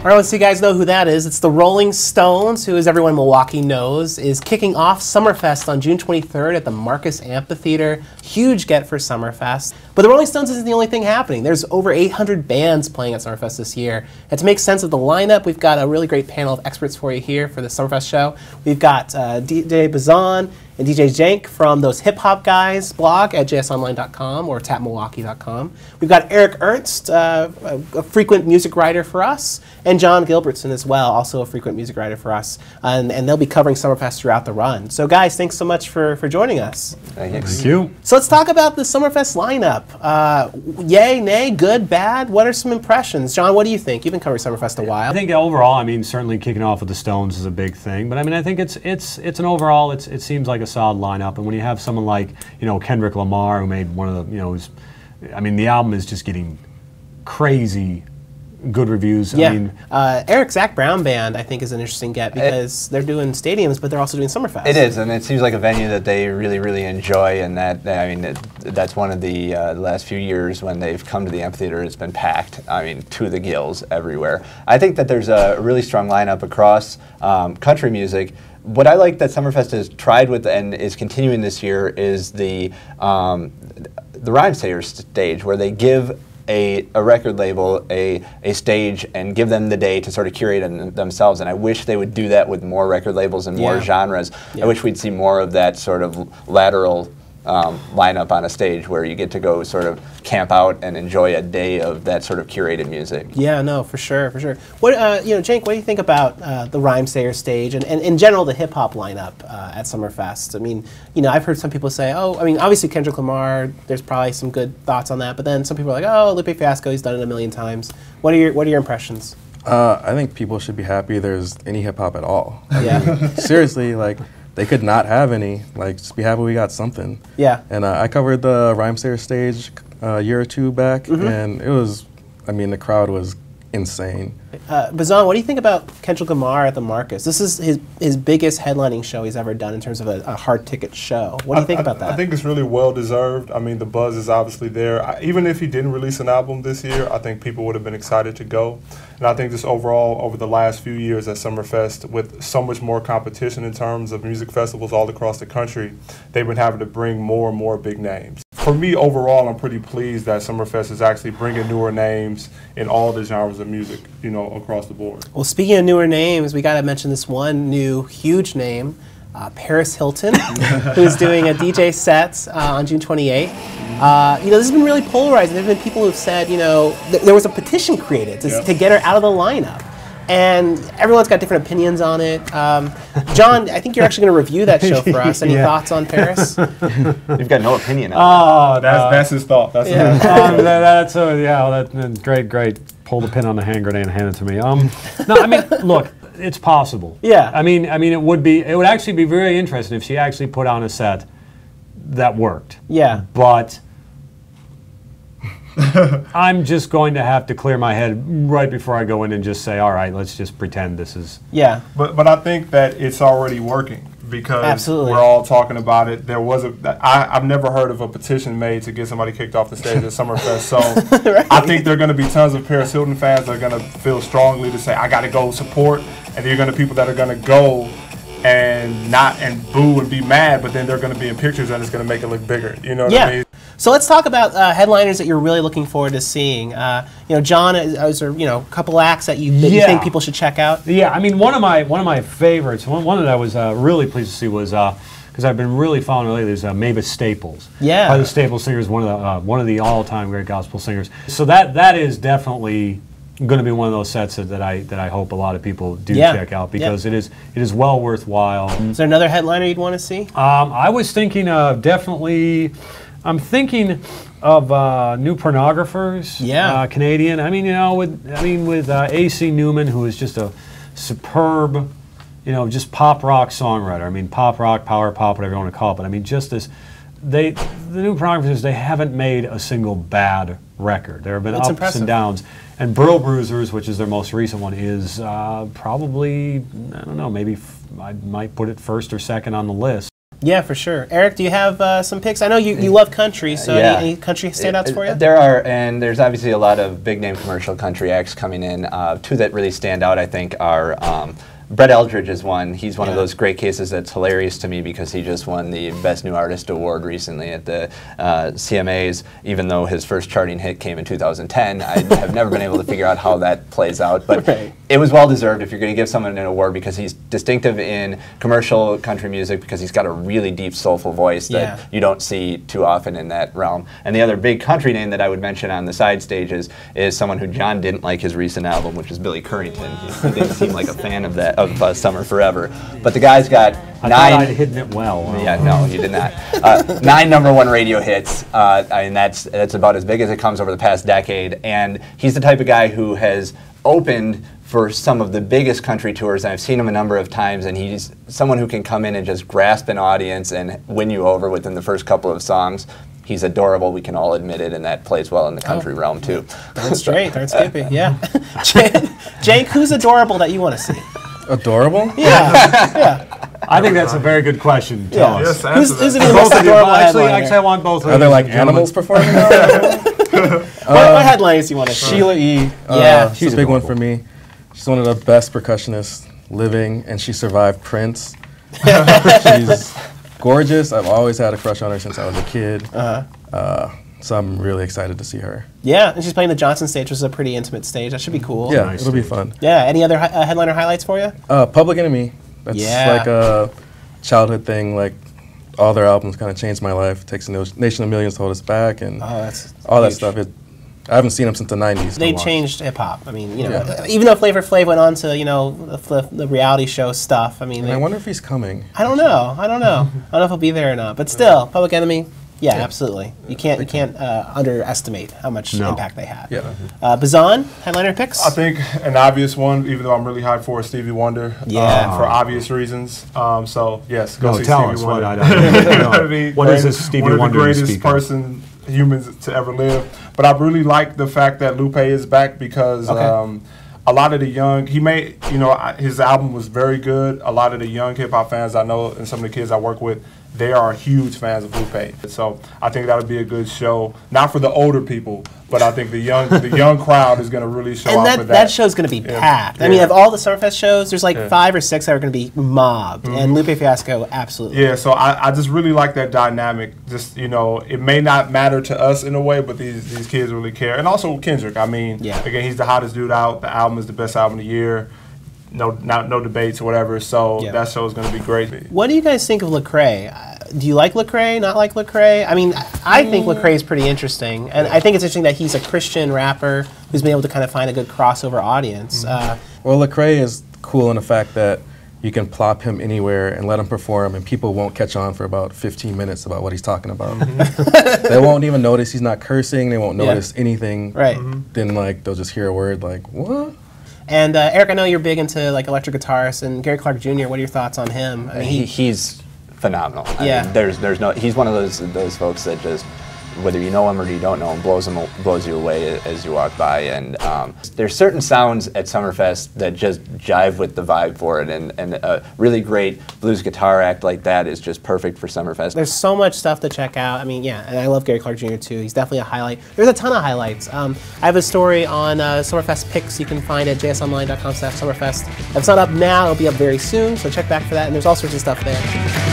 All right, let's see you guys know who that is. It's the Rolling Stones, who, as everyone in Milwaukee knows, is kicking off Summerfest on June 23rd at the Marcus Amphitheater. Huge get for Summerfest. But the Rolling Stones isn't the only thing happening. There's over 800 bands playing at Summerfest this year. And to make sense of the lineup, we've got a really great panel of experts for you here for the Summerfest show. We've got DJ Bazan and DJ Jank from Those Hip Hop Guys blog at jsonline.com or tapmilwaukee.com. We've got Eric Ernst, a frequent music writer for us, and John Gilbertson as well, also a frequent music writer for us. And they'll be covering Summerfest throughout the run. So guys, thanks so much for joining us. Thank you. So let's talk about the Summerfest lineup. Yay, nay, good, bad? What are some impressions? John, what do you think? You've been covering Summerfest a while. I think overall, I mean, certainly kicking off with the Stones is a big thing. But I mean, I think it's an overall, it seems like a solid lineup. And when you have someone like, Kendrick Lamar, who made one of the, I mean, the album is just getting crazy good reviews. Yeah. I mean, Eric Zach Brown Band, I think, is an interesting get because they're doing stadiums, but they're also doing Summerfest. It is, and it seems like a venue that they really, really enjoy, and that's one of the last few years when they've come to the amphitheater, it's been packed, I mean, to the gills everywhere. I think that there's a really strong lineup across country music. What I like that Summerfest has tried with and is continuing this year is the Rhymesayers stage, where they give a record label a stage and give them the day to sort of curate it themselves. And I wish they would do that with more record labels and more genres. I wish we'd see more of that sort of lateral lineup on a stage where you get to go sort of camp out and enjoy a day of that sort of curated music. Yeah, no, for sure, for sure. What, Jank, what do you think about the Rhymesayer stage and in general the hip hop lineup at Summerfest? I mean, I've heard some people say, oh, I mean, obviously Kendrick Lamar, there's probably some good thoughts on that, but then some people are like, oh, Lupe Fiasco, he's done it a million times. What are your impressions? I think people should be happy there's any hip hop at all. I mean, seriously, like, they could not have any. Like, just be happy we got something. Yeah. And I covered the Rhymesayer stage a year or two back, and it was, I mean, the crowd was insane. Bazan, what do you think about Kendrick Lamar at the Marcus? This is his biggest headlining show he's ever done in terms of a hard ticket show. What do you think about that? I think it's really well deserved. I mean, the buzz is obviously there. Even if he didn't release an album this year, I think people would have been excited to go. And I think just overall, over the last few years at Summerfest, with so much more competition in terms of music festivals all across the country, they've been having to bring more and more big names. For me, overall, I'm pretty pleased that Summerfest is actually bringing newer names in all the genres of music, across the board. Well, speaking of newer names, we got to mention this one new huge name, Paris Hilton, who's doing a DJ set on June 28th. This has been really polarizing. There have been people who've said, there was a petition created to get her out of the lineup. And everyone's got different opinions on it. John, I think you're actually going to review that show for us. Any thoughts on Paris? You've got no opinion on it. That's his thought. That's that's great. Pull the pin on the hand grenade and hand it to me. No, I mean, look, it's possible. Yeah. I mean, it would actually be very interesting if she actually put on a set that worked. Yeah. But I'm just going to have to clear my head right before I go in and just say, all right, let's just pretend this is. Yeah. But I think that it's already working because we're all talking about it. I've never heard of a petition made to get somebody kicked off the stage at Summerfest. So I think there are going to be tons of Paris Hilton fans that are going to feel strongly to say, I got to go support. And there are going to be people that are going to go and boo and be mad, but then they're going to be in pictures and it's going to make it look bigger. You know what I mean? So let's talk about headliners that you're really looking forward to seeing. John, is there a couple acts that you think people should check out? Yeah, I mean, one of my favorites, one that I was really pleased to see was because I've been really following lately, is Mavis Staples. Yeah, by the Staples Singers, one of the all-time great gospel singers. So that is definitely going to be one of those sets that I hope a lot of people do check out because it is well worthwhile. Is there another headliner you'd want to see? I was thinking of definitely. I'm thinking of New Pornographers, Canadian. I mean, with A.C. Newman, who is just a superb, just pop rock songwriter. I mean, pop rock, power pop, whatever you want to call it. But I mean, just this. The New Pornographers, they haven't made a single bad record. There have been ups and downs. And Burl Bruisers, which is their most recent one, is probably, I don't know, maybe I might put it first or second on the list. Yeah, for sure. Eric, do you have some picks? I know you love country, so any country standouts for you? There are, and there's obviously a lot of big-name commercial country acts coming in. Two that really stand out, I think, are Brett Eldridge is one. He's one of those great cases that's hilarious to me because he just won the Best New Artist Award recently at the CMAs, even though his first charting hit came in 2010. I have never been able to figure out how that plays out, but it was well-deserved if you're going to give someone an award because he's distinctive in commercial country music because he's got a really deep, soulful voice that you don't see too often in that realm. And the other big country name that I would mention on the side stages is someone who John didn't like his recent album, which is Billy Currington. He didn't seem like a fan of that. Of Summer Forever, but the guy's got I thought I'd hidden it well. Yeah, no, you did not. 9 #1 radio hits, and that's about as big as it comes over the past decade. And he's the type of guy who has opened for some of the biggest country tours, and I've seen him a number of times, and he's someone who can come in and just grasp an audience and win you over within the first couple of songs. He's adorable, we can all admit it, and that plays well in the country realm, too. That's straight, darn skippy, yeah. Jake, who's adorable that you want to see? Adorable? Yeah. I think that's a very good question. Tell us. Yes, who's the most adorable actually, I want both of them. Are there like animals performing? What headlines do you want to see? Sheila E. She's a big one for me. She's one of the best percussionists living, and she survived Prince. She's gorgeous. I've always had a crush on her since I was a kid. So I'm really excited to see her. Yeah, and she's playing the Johnson stage, which is a pretty intimate stage. That should be cool. Yeah, it'll be fun. Yeah, any other headliner highlights for you? Public Enemy. That's like a childhood thing. Like all their albums kind of changed my life. Takes a Nation of Millions to Hold Us Back, and all that stuff. I haven't seen them since the 90s. They changed hip hop. I mean, you know, even though Flavor Flav went on to, you know, the reality show stuff. I mean, I wonder if he's coming. I don't know. I don't know if he'll be there or not. But still, Public Enemy. Yeah, absolutely. You can't underestimate how much impact they have. Yeah. Bazan, headliner picks? I think an obvious one, even though I'm really high for Stevie Wonder, for obvious reasons. So yes, go see Stevie Wonder. What is this Stevie Wonder? One of the greatest humans to ever live. But I really like the fact that Lupe is back because a lot of the young, his album was very good. A lot of the young hip hop fans I know and some of the kids I work with, they are huge fans of Lupe. So I think that'll be a good show. Not for the older people, but I think the young crowd is going to really show up for that. That show's going to be packed. I mean, of all the Summerfest shows, there's like 5 or 6 that are going to be mobbed. And Lupe Fiasco, absolutely. Yeah, so I just really like that dynamic. Just, it may not matter to us in a way, but these kids really care. And also Kendrick. I mean, again, he's the hottest dude out. The album is the best album of the year. No debates or whatever. So that show is going to be great. What do you guys think of Lecrae? Do you like Lecrae? Not like Lecrae? I mean, I think Lecrae is pretty interesting, and I think it's interesting that he's a Christian rapper who's been able to kind of find a good crossover audience. Well, Lecrae is cool in the fact that you can plop him anywhere and let him perform, and people won't catch on for about 15 minutes about what he's talking about. They won't even notice he's not cursing. They won't notice anything. Right. Then they'll just hear a word like what. And Eric, I know you're big into like electric guitarists, and Gary Clark Jr. What are your thoughts on him? I mean, he's phenomenal. I mean, there's no. He's one of those folks that just, whether you know him or you don't know him, blows you away as you walk by. And there's certain sounds at Summerfest that just jive with the vibe for it, and a really great blues guitar act like that is just perfect for Summerfest. There's so much stuff to check out. I mean, and I love Gary Clark Jr. too. He's definitely a highlight. There's a ton of highlights. I have a story on Summerfest picks you can find at jsonline.com/Summerfest. If it's not up now, it'll be up very soon, so check back for that, and there's all sorts of stuff there.